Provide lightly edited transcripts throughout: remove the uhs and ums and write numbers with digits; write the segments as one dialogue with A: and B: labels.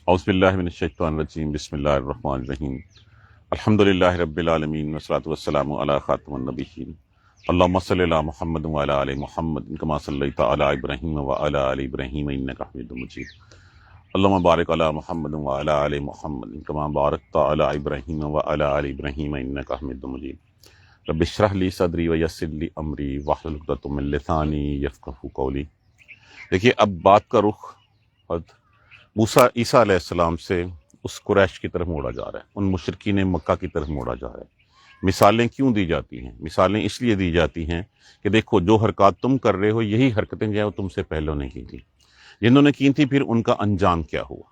A: اعوذ باللہ من الشیطان الرجیم بسم اللہ الرحمن الرحیم الحمدللہ رب العالمین والصلاۃ والسلام علی خاتم النبیین اللہم صلی علی محمد وعلی آل محمد کما صلیت علی ابراہیم وعلی آل ابراہیم انک حمید مجید اللہم بارک علی محمد وعلی آل محمد کما بارکت علی ابراہیم وعلی آل ابراہیم انک حمید مجید رب اشرح لی صدری ویسر لی امری واحلل عقدۃ من لسانی یفقہوا قولی۔ دیکھیے اب بات کا رخ عیسیٰ علیہ السلام سے اس قریش کی طرف موڑا جا رہا ہے، ان مشرکین مکہ کی طرف موڑا جا رہا ہے۔ مثالیں کیوں دی جاتی ہیں؟ مثالیں اس لیے دی جاتی ہیں کہ دیکھو جو حرکات تم کر رہے ہو یہی حرکتیں جو ہے وہ تم سے پہلوں نے کی تھی، جنہوں نے کی تھی پھر ان کا انجام کیا ہوا۔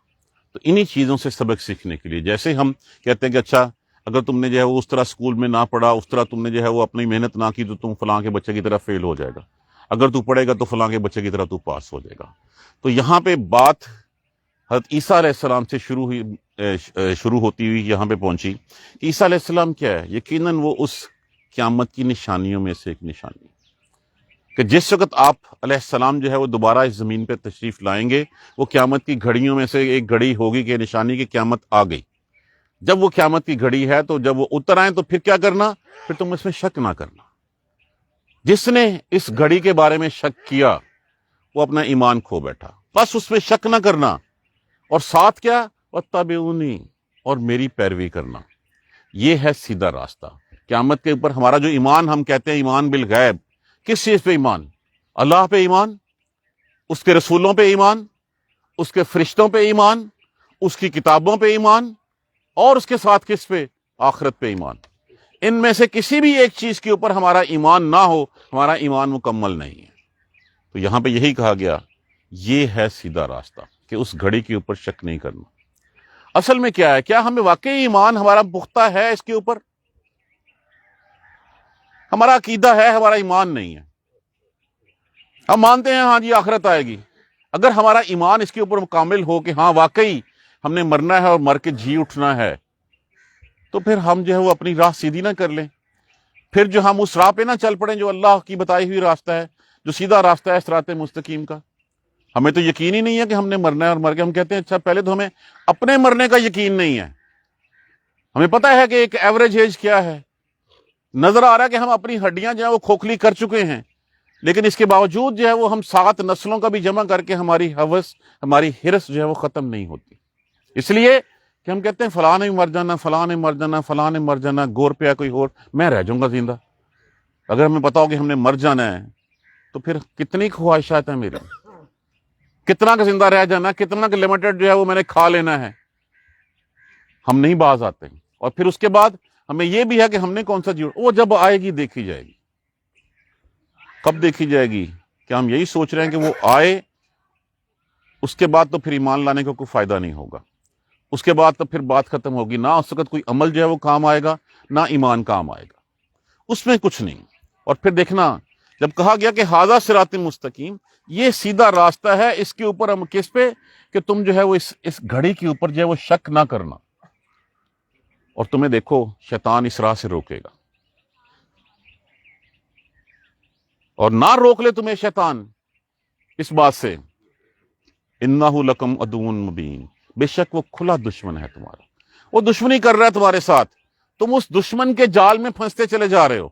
A: تو انہی چیزوں سے سبق سیکھنے کے لیے، جیسے ہم کہتے ہیں کہ اچھا اگر تم نے جو ہے وہ اس طرح اسکول میں نہ پڑھا، اس طرح تم نے جو ہے وہ اپنی محنت نہ کی تو تم فلاں کے بچے کی طرح فیل ہو جائے گا، اگر تو پڑھے گا تو فلاں کے بچے کی طرح تو پاس ہو جائے گا۔ تو یہاں پہ بات حضرت عیسیٰ علیہ السلام سے شروع ہوتی ہوئی یہاں پہ پہنچی کہ عیسیٰ علیہ السلام کیا ہے؟ یقیناً وہ اس قیامت کی نشانیوں میں سے ایک نشانی ہے کہ جس وقت آپ علیہ السلام جو ہے وہ دوبارہ اس زمین پہ تشریف لائیں گے، وہ قیامت کی گھڑیوں میں سے ایک گھڑی ہوگی کہ نشانی کی قیامت آ گئی۔ جب وہ قیامت کی گھڑی ہے تو جب وہ اتر آئیں تو پھر کیا کرنا؟ پھر تم اس میں شک نہ کرنا۔ جس نے اس گھڑی کے بارے میں شک کیا وہ اپنا ایمان کھو بیٹھا، بس اس میں شک نہ کرنا، اور ساتھ کیا؟ وَاتَّبِعُونِی، اور میری پیروی کرنا۔ یہ ہے سیدھا راستہ قیامت کے اوپر۔ ہمارا جو ایمان ہم کہتے ہیں ایمان بالغیب، کس چیز پہ ایمان؟ اللہ پہ ایمان، اس کے رسولوں پہ ایمان، اس کے فرشتوں پہ ایمان، اس کی کتابوں پہ ایمان، اور اس کے ساتھ کس پہ؟ آخرت پہ ایمان۔ ان میں سے کسی بھی ایک چیز کے اوپر ہمارا ایمان نہ ہو، ہمارا ایمان مکمل نہیں ہے۔ تو یہاں پہ یہی کہا گیا، یہ ہے سیدھا راستہ کہ اس گھڑی کے اوپر شک نہیں کرنا۔ اصل میں کیا ہے؟ کیا ہمیں واقعی ایمان ہمارا پختہ ہے اس کے اوپر؟ ہمارا عقیدہ ہے، ہمارا ایمان نہیں ہے۔ ہم مانتے ہیں ہاں جی آخرت آئے گی، اگر ہمارا ایمان اس کے اوپر مکمل ہو کہ ہاں واقعی ہم نے مرنا ہے اور مر کے جی اٹھنا ہے، تو پھر ہم جو ہے وہ اپنی راہ سیدھی نہ کر لیں، پھر جو ہم اس راہ پہ نہ چل پڑیں جو اللہ کی بتائی ہوئی راستہ ہے، جو سیدھا راستہ ہے صراط مستقیم کا۔ ہمیں تو یقین ہی نہیں ہے کہ ہم نے مرنا ہے، اور مر کے ہم کہتے ہیں اچھا پہلے تو ہمیں اپنے مرنے کا یقین نہیں ہے۔ ہمیں پتہ ہے کہ ایک ایوریج ایج کیا ہے، نظر آ رہا ہے کہ ہم اپنی ہڈیاں جو ہیں وہ کھوکھلی کر چکے ہیں، لیکن اس کے باوجود جو ہے وہ ہم 7 نسلوں کا بھی جمع کر کے ہماری ہوس، ہماری ہرس جو ہے وہ ختم نہیں ہوتی۔ اس لیے کہ ہم کہتے ہیں فلاں نے مر جانا، فلاں نے مر جانا، فلاں نے مر جانا، گور پہ کوئی اور، میں رہ جاؤں گا زندہ۔ اگر ہمیں پتا ہو کہ ہم نے مر جانا ہے تو پھر کتنی خواہشات ہیں میری، کتنا کا زندہ رہ جانا، کتنا کا لمیٹڈ جو ہے وہ میں نے کھا لینا ہے، ہم نہیں باز آتے۔ اور پھر اس کے بعد ہمیں یہ بھی ہے کہ ہم نے کون سا جیڑ، وہ جب آئے گی دیکھی جائے گی۔ کب دیکھی جائے گی؟ کہ ہم یہی سوچ رہے ہیں کہ وہ آئے، اس کے بعد تو پھر ایمان لانے کا کوئی فائدہ نہیں ہوگا، اس کے بعد تو پھر بات ختم ہوگی، نہ اس وقت کوئی عمل جو ہے وہ کام آئے گا، نہ ایمان کام آئے گا، اس میں کچھ نہیں۔ اور پھر دیکھنا جب کہا گیا کہ ھذا صراط مستقیم، یہ سیدھا راستہ ہے، اس کے اوپر ہم کس پہ؟ کہ تم جو ہے وہ اس گھڑی کے اوپر جو ہے وہ شک نہ کرنا۔ اور تمہیں دیکھو شیطان اس راہ سے روکے گا، اور نہ روک لے تمہیں شیطان اس بات سے، انہ لکم عدو مبین، بے شک وہ کھلا دشمن ہے تمہارا، وہ دشمنی کر رہا ہے تمہارے ساتھ، تم اس دشمن کے جال میں پھنستے چلے جا رہے ہو۔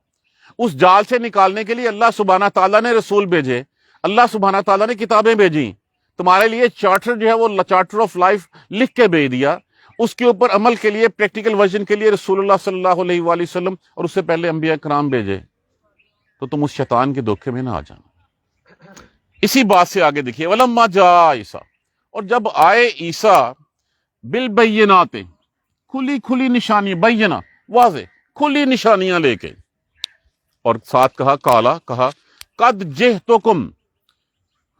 A: اس جال سے نکالنے کے لیے اللہ سبحانہ تعالیٰ نے رسول بھیجے، اللہ سبحانہ تعالیٰ نے کتابیں بھیجیں، تمہارے لیے چارٹر جو ہے وہ چارٹر آف لائف لکھ کے بھیج دیا، اس کے اوپر عمل کے لیے پریکٹیکل ورژن کے لیے رسول اللہ صلی اللہ علیہ وآلہ وسلم اور اس سے پہلے انبیاء کرام بھیجے۔ تو تم اس شیطان کے دھوکے میں نہ آ جانا۔ اسی بات سے آگے دیکھیے، وَلَمَّا جَاءَ عیسیٰ، اور جب آئے عیسیٰ بالبینات، کھلی نشانی، بینہ واضح کھلی نشانیاں لے کے، اور ساتھ کہا قد جئتکم،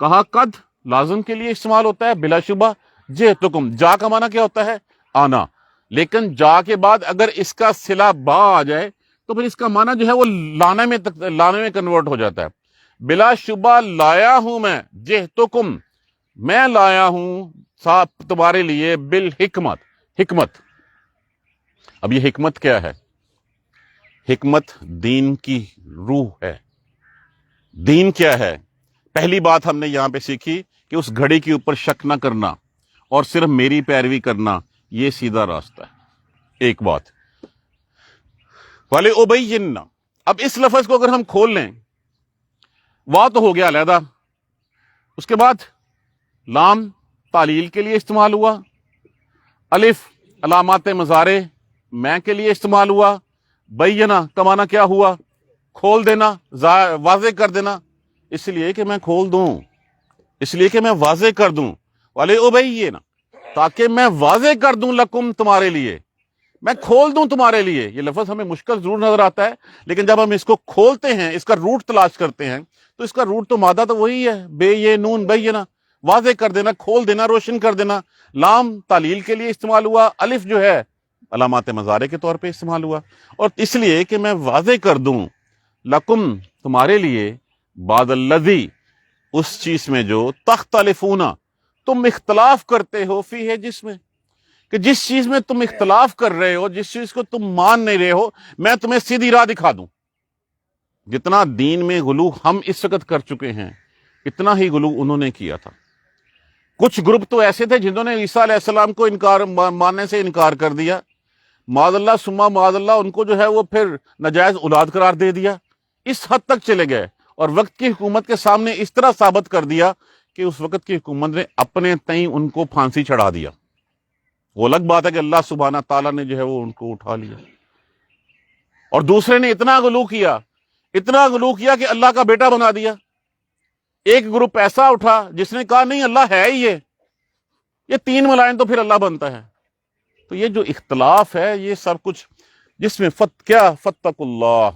A: کہا قد لازم کے لیے استعمال ہوتا ہے بلا شبہ، جئتکم جا کا معنی کیا ہوتا ہے؟ آنا، لیکن جا کے بعد اگر اس کا صلہ با آ جائے تو پھر اس کا معنی جو ہے وہ لانے میں کنورٹ ہو جاتا ہے۔ بلا شبہ لایا ہوں میں، جئتکم میں لایا ہوں تمہارے لیے، بالحکمت، حکمت۔ اب یہ حکمت کیا ہے؟ حکمت دین کی روح ہے۔ دین کیا ہے؟ پہلی بات ہم نے یہاں پہ سیکھی کہ اس گھڑی کے اوپر شک نہ کرنا، اور صرف میری پیروی کرنا، یہ سیدھا راستہ ہے۔ ایک بات وَلِأُبَيِّنَّ، اب اس لفظ کو اگر ہم کھول لیں، واہ تو ہو گیا علیحدہ، اس کے بعد لام تعلیل کے لیے استعمال ہوا، الف علامات مضارع میں کے لیے استعمال ہوا، بینا کا معنی کیا ہوا؟ کھول دینا، واضح کر دینا، اس لیے کہ میں کھول دوں، اس لیے کہ میں واضح کر دوں، وَلِأُبَيِّنَ، تاکہ میں واضح کر دوں، لکم تمہارے لیے، میں کھول دوں تمہارے لیے۔ یہ لفظ ہمیں مشکل ضرور نظر آتا ہے، لیکن جب ہم اس کو کھولتے ہیں، اس کا روٹ تلاش کرتے ہیں، تو اس کا روٹ تو مادہ تو وہی ہے، بے یہ نون بینا، واضح کر دینا، کھول دینا، روشن کر دینا۔ لام تعلیل کے لیے استعمال ہوا، الف جو ہے علامات مضارع کے طور پہ استعمال ہوا، اور اس لیے کہ میں واضح کر دوں، لکم تمہارے لیے، بعد الذی اس چیز میں جو تختلفون تم اختلاف کرتے ہو، فی ہے جس میں، کہ جس چیز میں تم اختلاف کر رہے ہو، جس چیز کو تم مان نہیں رہے ہو، میں تمہیں سیدھی راہ دکھا دوں۔ جتنا دین میں غلو ہم اس وقت کر چکے ہیں، اتنا ہی غلو انہوں نے کیا تھا۔ کچھ گروپ تو ایسے تھے جنہوں نے عیسیٰ علیہ السلام کو ماننے سے انکار کر دیا، معاذ اللہ ثم معاذ اللہ، ان کو جو ہے وہ پھر ناجائز اولاد قرار دے دیا، اس حد تک چلے گئے، اور وقت کی حکومت کے سامنے اس طرح ثابت کر دیا کہ اس وقت کی حکومت نے اپنے تئیں ان کو پھانسی چڑھا دیا۔ وہ الگ بات ہے کہ اللہ سبحانہ تعالیٰ نے جو ہے وہ ان کو اٹھا لیا، اور دوسرے نے اتنا غلو کیا کہ اللہ کا بیٹا بنا دیا۔ ایک گروپ ایسا اٹھا جس نے کہا نہیں، اللہ ہے ہی یہ تین ملائن تو پھر اللہ بنتا ہے۔ تو یہ جو اختلاف ہے، یہ سب کچھ جس میں فتق اللہ،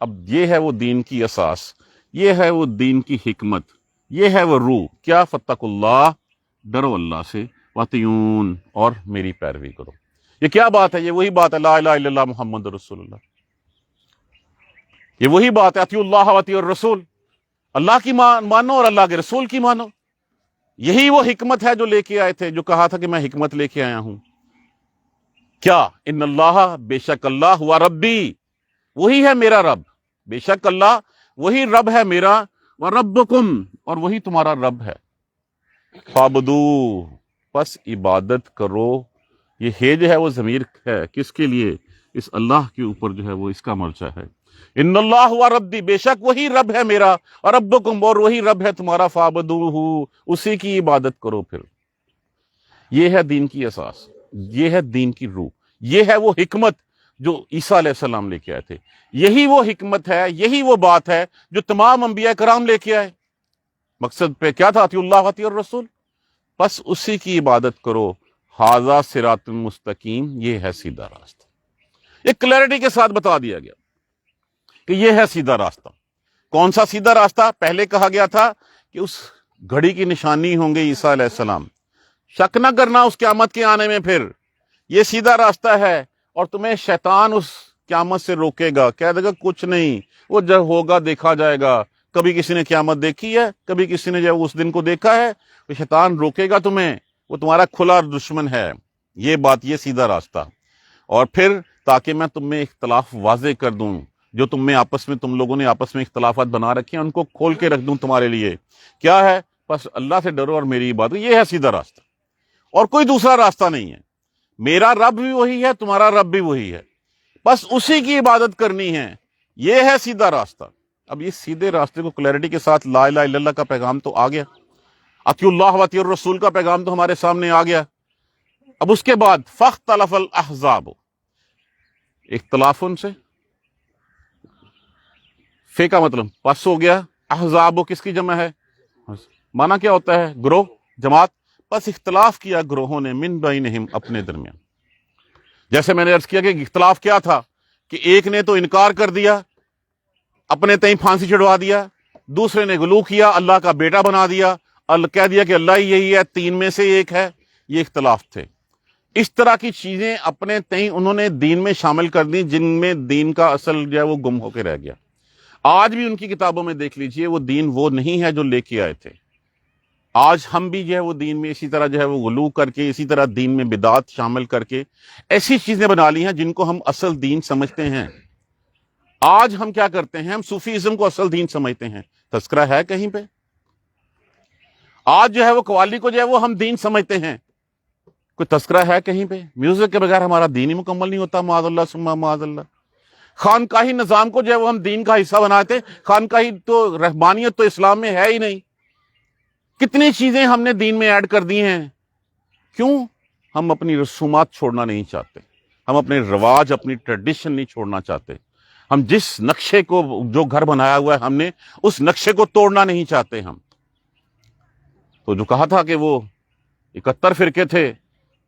A: اب یہ ہے وہ دین کی اساس، یہ ہے وہ دین کی حکمت، یہ ہے وہ روح، کیا؟ فتق اللہ، ڈرو اللہ سے، واتیون، اور میری پیروی کرو۔ یہ کیا بات ہے؟ یہ وہی بات ہے، لا الہ الا اللہ محمد رسول اللہ، یہ وہی بات ہے، اطیعوا اللہ واطیعوا الرسول، اللہ کی مانو اور اللہ کے رسول کی مانو۔ یہی وہ حکمت ہے جو لے کے آئے تھے، جو کہا تھا کہ میں حکمت لے کے آیا ہوں۔ کیا؟ ان اللہ، بے شک اللہ، ہوا ربی، وہی ہے میرا رب، بے شک اللہ وہی رب ہے میرا، وربکم، اور وہی تمہارا رب ہے، فعبدو، پس عبادت کرو۔ یہ ہے جو ہے وہ ضمیر ہے کس کے لیے؟ اس اللہ کے اوپر جو ہے وہ اس کا مرجع ہے۔ ان اللہ ہوا ربی، بے شک وہی رب ہے میرا، اور ربکم، اور وہی رب ہے تمہارا، فعبدوہ، اسی کی عبادت کرو۔ پھر یہ ہے دین کی اساس، یہ ہے دین کی روح، یہ ہے وہ حکمت جو عیسیٰ علیہ السلام لے کے آئے تھے، یہی وہ حکمت ہے، یہی وہ بات ہے جو تمام انبیاء کرام لے کے آئے۔ مقصد پہ کیا تھا؟ اطیعوا اللہ واطیعوا الرسول، بس اسی کی عبادت کرو۔ ھذا صراط مستقیم، یہ ہے سیدھا راستہ۔ ایک کلیئرٹی کے ساتھ بتا دیا گیا کہ یہ ہے سیدھا راستہ۔ کون سا سیدھا راستہ؟ پہلے کہا گیا تھا کہ اس گھڑی کی نشانی ہوں گے عیسیٰ علیہ السلام، شک نہ کرنا اس قیامت کے آنے میں، پھر یہ سیدھا راستہ ہے، اور تمہیں شیطان اس قیامت سے روکے گا، کہہ دے گا کچھ نہیں، وہ جب ہوگا دیکھا جائے گا۔ کبھی کسی نے قیامت دیکھی ہے؟ کبھی کسی نے جو اس دن کو دیکھا ہے؟ تو شیطان روکے گا تمہیں، وہ تمہارا کھلا دشمن ہے۔ یہ بات، یہ سیدھا راستہ، اور پھر تاکہ میں تم میں اختلاف واضح کر دوں، جو تم لوگوں نے آپس میں اختلافات بنا رکھے ہیں، ان کو کھول کے رکھ دوں تمہارے لیے۔ کیا ہے؟ بس اللہ سے ڈرو اور میری عبادت، یہ ہے سیدھا راستہ، اور کوئی دوسرا راستہ نہیں ہے۔ میرا رب بھی وہی ہے، تمہارا رب بھی وہی ہے، بس اسی کی عبادت کرنی ہے، یہ ہے سیدھا راستہ۔ اب یہ سیدھے راستے کو کلیئرٹی کے ساتھ لا الہ الا اللہ کا پیغام تو آ گیا، اطیعوا اللہ واطیعوا الرسول کا پیغام تو ہمارے سامنے آ گیا۔ اب اس کے بعد فاختلف الاحزاب، اختلاف ان سے، فے کا مطلب پس ہو گیا، احزاب کس کی جمع ہے؟ معنی کیا ہوتا ہے؟ گروہ، جماعت۔ پس اختلاف کیا گروہوں نے، من بینہم، اپنے درمیان۔ جیسے میں نے عرض کیا کہ اختلاف کیا تھا، کہ ایک نے تو انکار کر دیا، اپنے تئیں پھانسی چڑھوا دیا، دوسرے نے غلو کیا، اللہ کا بیٹا بنا دیا، کہہ دیا کہ اللہ ہی یہی ہے، تین میں سے ایک ہے۔ یہ اختلاف تھے۔ اس طرح کی چیزیں اپنے تئیں انہوں نے دین میں شامل کر دی، جن میں دین کا اصل جو ہے وہ گم ہو کے رہ گیا۔ آج بھی ان کی کتابوں میں دیکھ لیجئے، وہ دین وہ نہیں ہے جو لے کے آئے تھے۔ آج ہم بھی جو ہے وہ دین میں اسی طرح جو ہے وہ غلو کر کے، اسی طرح دین میں بدعات شامل کر کے ایسی چیزیں بنا لی ہیں جن کو ہم اصل دین سمجھتے ہیں۔ آج ہم کیا کرتے ہیں؟ ہم صوفیزم کو اصل دین سمجھتے ہیں۔ تذکرہ ہے کہیں پہ؟ آج جو ہے وہ قوالی کو جو ہے وہ ہم دین سمجھتے ہیں. کوئی تذکرہ ہے کہیں پہ؟ میوزک کے بغیر ہمارا دین ہی مکمل نہیں ہوتا. معاذ اللہ ثم معاذ اللہ. خانقاہی نظام کو جو ہے وہ ہم دین کا حصہ بناتے ہیں. خانقاہی تو رہبانیت تو اسلام میں ہے ہی نہیں. کتنی چیزیں ہم نے دین میں ایڈ کر دی ہیں. کیوں؟ ہم اپنی رسومات چھوڑنا نہیں چاہتے. ہم اپنے رواج، اپنی ٹریڈیشن نہیں چھوڑنا چاہتے. ہم جس نقشے کو، جو گھر بنایا ہوا ہے ہم نے، اس نقشے کو توڑنا نہیں چاہتے. ہم تو جو کہا تھا کہ وہ 71 فرقے تھے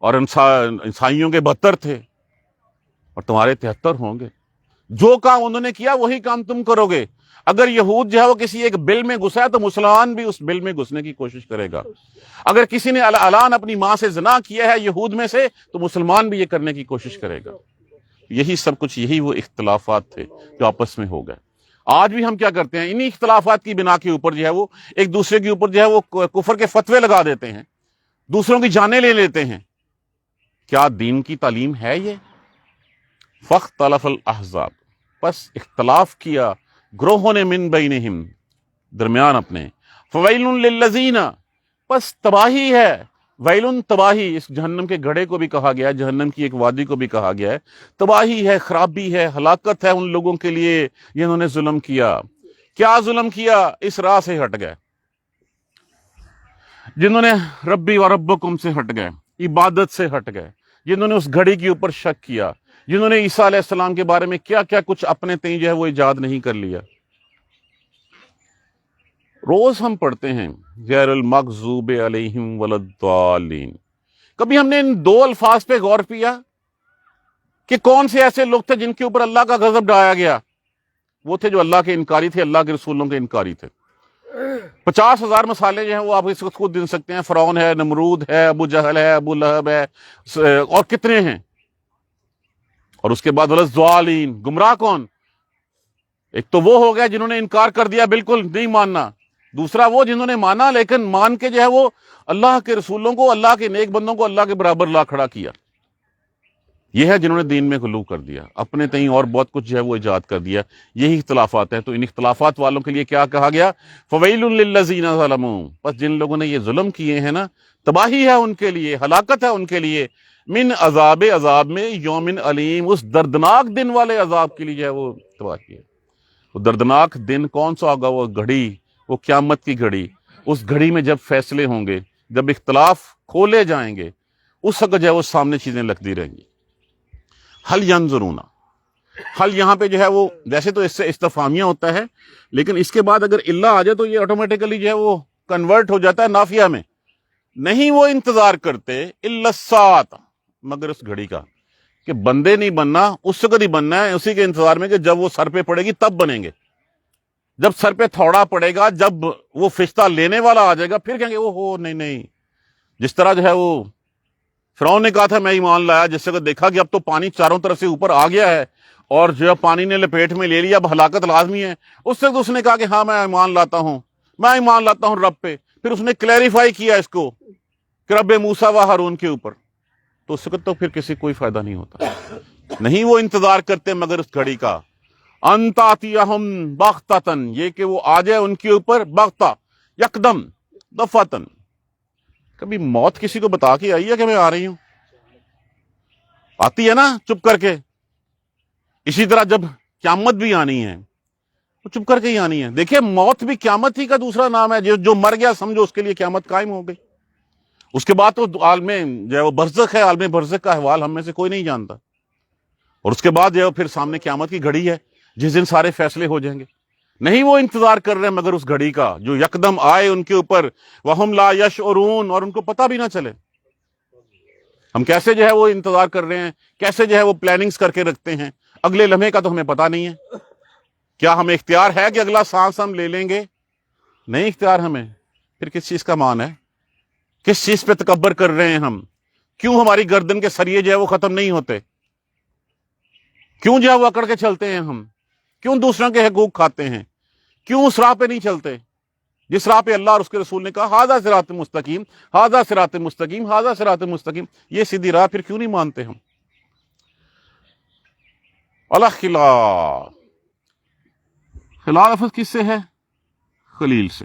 A: اور عیسائیوں کے 72 تھے اور تمہارے 73 ہوں گے. جو کام انہوں نے کیا وہی کام تم کرو گے. اگر یہود جو ہے وہ کسی ایک بل میں گھسا ہے تو مسلمان بھی اس بل میں گھسنے کی کوشش کرے گا. اگر کسی نے اعلان اپنی ماں سے زنا کیا ہے یہود میں سے تو مسلمان بھی یہ کرنے کی کوشش کرے گا. یہی سب کچھ، یہی وہ اختلافات تھے جو آپس میں ہو گئے. آج بھی ہم کیا کرتے ہیں؟ انہی اختلافات کی بنا کے اوپر جو ہے وہ ایک دوسرے کے اوپر جو ہے وہ کفر کے فتوے لگا دیتے ہیں، دوسروں کی جانیں لے لیتے ہیں. کیا دین کی تعلیم ہے یہ؟ فاختلف الاحزاب، پس اختلاف کیا گروہوں نے، من بینہم، درمیان اپنے. فویل للذین، پس تباہی ہے. ویلن، تباہی. اس جہنم کے گڑھے کو بھی کہا گیا ہے، جہنم کی ایک وادی کو بھی کہا گیا ہے. تباہی ہے، خرابی ہے، ہلاکت ہے ان لوگوں کے لیے جنہوں نے ظلم کیا. کیا ظلم کیا؟ اس راہ سے ہٹ گئے، جنہوں نے ربی و ربکم سے ہٹ گئے، عبادت سے ہٹ گئے، جنہوں نے اس گھڑی کے اوپر شک کیا، جنہوں نے عیسیٰ علیہ السلام کے بارے میں کیا کیا کچھ اپنے تئیں جو ہے وہ ایجاد نہیں کر لیا. روز ہم پڑھتے ہیں غیر المغضوب علیہم ولا الضالین. کبھی ہم نے ان دو الفاظ پہ غور کیا کہ کون سے ایسے لوگ تھے جن کے اوپر اللہ کا غضب ڈایا گیا؟ وہ تھے جو اللہ کے انکاری تھے، اللہ کے رسولوں کے انکاری تھے. 50,000 مثالیں جو ہیں وہ آپ اس وقت خود دن سکتے ہیں. فرعون ہے، نمرود ہے، ابو جہل ہے، ابو لہب ہے، اور کتنے ہیں. اور اس کے بعد ولا الضالین، گمراہ کون؟ ایک تو وہ ہو گیا جنہوں نے انکار کر دیا، بالکل نہیں ماننا. دوسرا وہ جنہوں نے مانا لیکن مان کے جو ہے وہ اللہ کے رسولوں کو، اللہ کے نیک بندوں کو اللہ کے برابر لا کھڑا کیا. یہ ہے جنہوں نے دین میں غلو کر دیا، اپنے تئیں اور بہت کچھ جو ہے وہ ایجاد کر دیا. یہی اختلافات ہیں. تو ان اختلافات والوں کے لیے کیا کہا گیا؟ فویل للذین ظلموا، پس جن لوگوں نے یہ ظلم کیے ہیں نا، تباہی ہے ان کے لیے، ہلاکت ہے ان کے لیے. من عذاب، عذاب میں، یوم علیم، اس دردناک دن والے عذاب کے لیے جو ہے وہ تباہی ہے. وہ دردناک دن کون سا ہوگا؟ وہ گھڑی، وہ قیامت کی گھڑی. اس گھڑی میں جب فیصلے ہوں گے، جب اختلاف کھولے جائیں گے، اس وقت جو ہے وہ سامنے چیزیں لگتی رہیں گی. حل ینظرون، حل یہاں پہ جو ہے وہ ویسے تو اس سے استفہامیہ ہوتا ہے، لیکن اس کے بعد اگر اللہ آ جائے تو یہ آٹومیٹیکلی جو ہے وہ کنورٹ ہو جاتا ہے نافیہ میں. نہیں وہ انتظار کرتے الا الساعۃ، مگر اس گھڑی کا، کہ بندے نہیں بننا، اس وقت ہی بننا ہے اسی کے انتظار میں کہ جب وہ سر پہ پڑے گی تب بنیں گے. جب سر پہ تھوڑا پڑے گا، جب وہ فرشتہ لینے والا آ جائے گا، پھر کہیں گے وہ ہو نہیں. جس طرح جو ہے وہ فرعون نے کہا تھا میں ایمان لایا، جس سے دیکھا کہ اب تو پانی چاروں طرف سے اوپر آ گیا ہے اور جو ہے پانی نے لپیٹ میں لے لیا، اب ہلاکت لازمی ہے، اس سے اس نے کہا کہ ہاں میں ایمان لاتا ہوں، میں ایمان لاتا ہوں رب پہ. پھر اس نے کلیریفائی کیا اس کو کہ رب موسیٰ و ہارون کے اوپر. تو اس وقت تو پھر کسی کوئی فائدہ نہیں ہوتا. نہیں وہ انتظار کرتے مگر اس گھڑی کا، ان تاتیہم بغتۃ، یہ کہ وہ آ جائے ان کے اوپر بغتہ، یکدم، دفعتاً. کبھی موت کسی کو بتا کے آئی ہے کہ میں آ رہی ہوں؟ آتی ہے نا چپ کر کے. اسی طرح جب قیامت بھی آنی ہے وہ چپ کر کے ہی آنی ہے. دیکھیں موت بھی قیامت ہی کا دوسرا نام ہے. جو مر گیا سمجھو اس کے لیے قیامت قائم ہو گئی. اس کے بعد تو عالم جو ہے وہ برزخ ہے، عالم برزخ کا احوال ہم میں سے کوئی نہیں جانتا. اور اس کے بعد جو ہے پھر سامنے قیامت کی گھڑی ہے جس دن سارے فیصلے ہو جائیں گے. نہیں وہ انتظار کر رہے ہیں مگر اس گھڑی کا جو یکدم آئے ان کے اوپر، وہم لا یشعرون، اور ان کو پتہ بھی نہ چلے. ہم کیسے جو ہے وہ انتظار کر رہے ہیں، کیسے جو ہے وہ پلاننگز کر کے رکھتے ہیں، اگلے لمحے کا تو ہمیں پتہ نہیں ہے. کیا ہمیں اختیار ہے کہ اگلا سانس ہم لے لیں گے؟ نہیں اختیار ہمیں. پھر کس چیز کا مان ہے؟ کس چیز پہ تکبر کر رہے ہیں ہم؟ کیوں ہماری گردن کے سریے جو ہے وہ ختم نہیں ہوتے؟ کیوں جو ہے وہ اکڑ کے چلتے ہیں ہم؟ کیوں دوسروں کے حقوق کھاتے ہیں؟ کیوں اس راہ پہ نہیں چلتے جس راہ پہ اللہ اور اس کے رسول نے کہا ھذا صراط مستقیم، ھذا صراط مستقیم، ھذا صراط مستقیم؟ یہ سیدھی راہ پھر کیوں نہیں مانتے ہم؟ خلاف، خلال لفظ کس سے ہے؟ خلیل سے.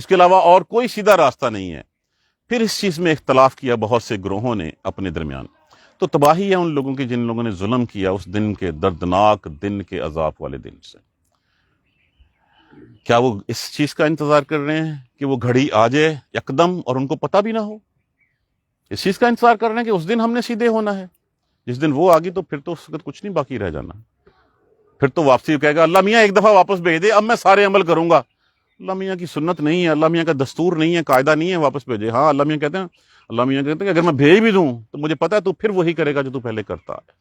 A: اس کے علاوہ اور کوئی سیدھا راستہ نہیں ہے۔ پھر اس چیز میں اختلاف کیا بہت سے گروہوں نے اپنے درمیان، تو تباہی ہے ان لوگوں کی جن لوگوں نے ظلم کیا اس دن کے دردناک دن کے عذاب والے دن سے۔ کیا وہ اس چیز کا انتظار کر رہے ہیں کہ وہ گھڑی آ جائے یکدم اور ان کو پتہ بھی نہ ہو؟ اس چیز کا انتظار کر رہے ہیں کہ اس دن ہم نے سیدھے ہونا ہے؟ جس دن وہ آگی تو پھر تو اس وقت کچھ نہیں باقی رہ جانا، پھر تو واپسی کہے گا اللہ میاں ایک دفعہ واپس بھیج دے، اب میں سارے عمل کروں گا۔ اللہ میاں کی سنت نہیں ہے، اللہ میاں کا دستور نہیں ہے، قاعدہ نہیں ہے واپس بھیجے۔ ہاں اللہ میاں کہتے ہیں کہ اگر میں بھیج بھی دوں تو مجھے پتا ہے تو پھر وہی کرے گا جو تو پہلے کرتا ہے۔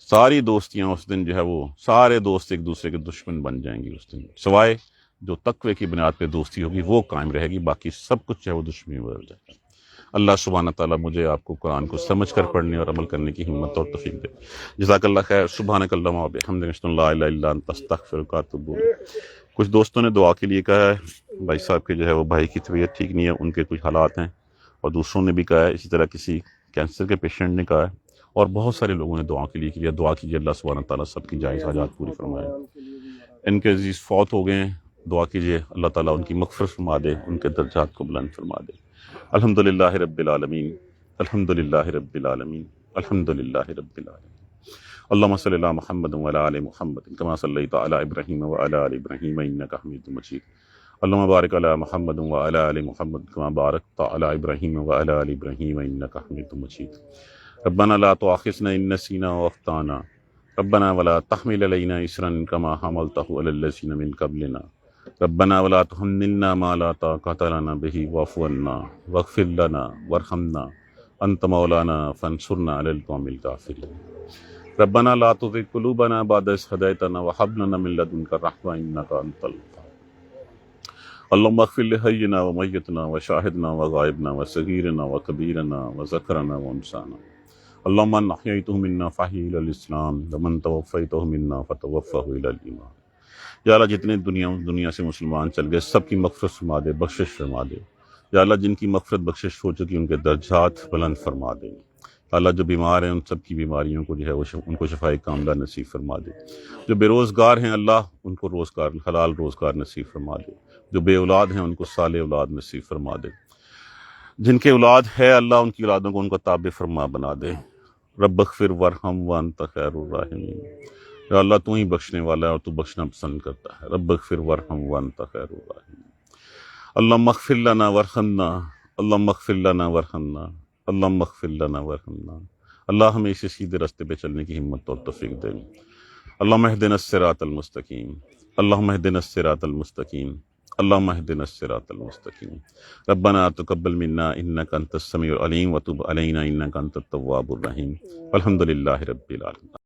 A: ساری دوستیاں اس دن جو ہے وہ سارے دوست ایک دوسرے کے دشمن بن جائیں گی اس دن، سوائے جو تقوی کی بنیاد پہ دوستی ہوگی وہ قائم رہے گی، باقی سب کچھ جو ہے وہ دشمنی بدل جائے گا۔ اللہ سبحانہ تعالیٰ مجھے آپ کو قرآن کو سمجھ کر پڑھنے اور عمل کرنے کی ہمت اور توفیق دے۔ جزاک اللہ خیر۔ سبحانک اللہم و بحمدک اشہد ان لا الہ الا انت استغفرک و اتوب الیک۔ کچھ دوستوں نے دعا کے لیے کہا ہے، بھائی صاحب کے جو ہے وہ بھائی کی طبیعت ٹھیک نہیں ہے، ان کے کچھ حالات ہیں، اور دوسروں نے بھی کہا ہے، اسی طرح کسی کینسر کے پیشنٹ نے کہا ہے، اور بہت سارے لوگوں نے دعا کے لیے کیا۔ دعا کیجیے اللہ سبحانہ تعالیٰ سب کی جائز حاجات پوری فرمائے۔ ان کے عزیز فوت ہو گئے ہیں، دعا کیجیے اللہ تعالیٰ ان کی مغفرت فرما دے، ان کے درجات کو بلند فرما دے۔ الحمدللہ رب العالمین، الحمدللہ رب العالمین، الحمدللہ رب العالمین۔ اللہم صلی علی محمد وعلی آل محمد کما صلیت علی ابراہیم وعلی آل ابراہیم انک حمید مجید۔ اللہم بارک علی محمد وعلی آل محمد کما بارکت علی ابراہیم وعلی آل ابراہیم انک حمید مجید۔ ربنا لا تؤاخذنا ان نسینا واخطانا ربنا ولا تحمل علینا اصرا کما حملته علی الذین من قبلنا ربنا ولا تحملنا ما لا طاقت لنا به واعف عنا واغفر لنا وارحمنا انت مولانا فانصرنا على القوم الكافرين ربنا لا تزغ قلوبنا بعد إذ هديتنا وهب لنا من لدنك رحمة إنك أنت الوهاب اللهم اغفر لحينا وميتنا وشاهدنا وغائبنا وصغيرنا وكبيرنا وذكرنا وانسانا اللهم من أحييته منا فأحيه إلى الإسلام ومن توفيته منا فتوفه إلى الإيمان۔ یا اللہ جتنے دنیا سے مسلمان چل گئے سب کی مغفرت فرما دے، بخشش فرما دے۔ یا اللہ جن کی مغفرت بخشش ہو چکی ان کے درجات بلند فرما دے۔ یا اللہ جو بیمار ہیں ان سب کی بیماریوں کو جو ہے وہ ان کو شفائے کاملہ نصیب فرما دے۔ جو بے روزگار ہیں اللہ ان کو روزگار، حلال روزگار نصیب فرما دے۔ جو بے اولاد ہیں ان کو صالح اولاد نصیب فرما دے۔ جن کے اولاد ہے اللہ ان کی اولادوں کو ان کو تابع فرما بنا دے۔ رب اغفر وارحم وانت خیر الراحمین۔ یا اللہ تو ہی بخشنے والا ہے اور تو بخشنا پسند کرتا ہے۔ رب اغفر وارحم وانت خیر الراحمین۔ اللہم اغفر لنا وارحمنا، اللہم اغفر لنا وارحمنا، اللہم اغفر لنا وارحمنا۔ اللہ ہمیں اسی سیدھے راستے پہ چلنے کی ہمت اور توفیق دے۔ اللہم اہدنا الصراط المستقیم، اللہم اہدنا الصراط المستقیم، اللہم اہدنا الصراط المستقیم۔ ربنا تقبل منا انک انت السمیع العلیم وتب علینا انک انت التواب الرحیم۔ الحمدللہ رب العالمین۔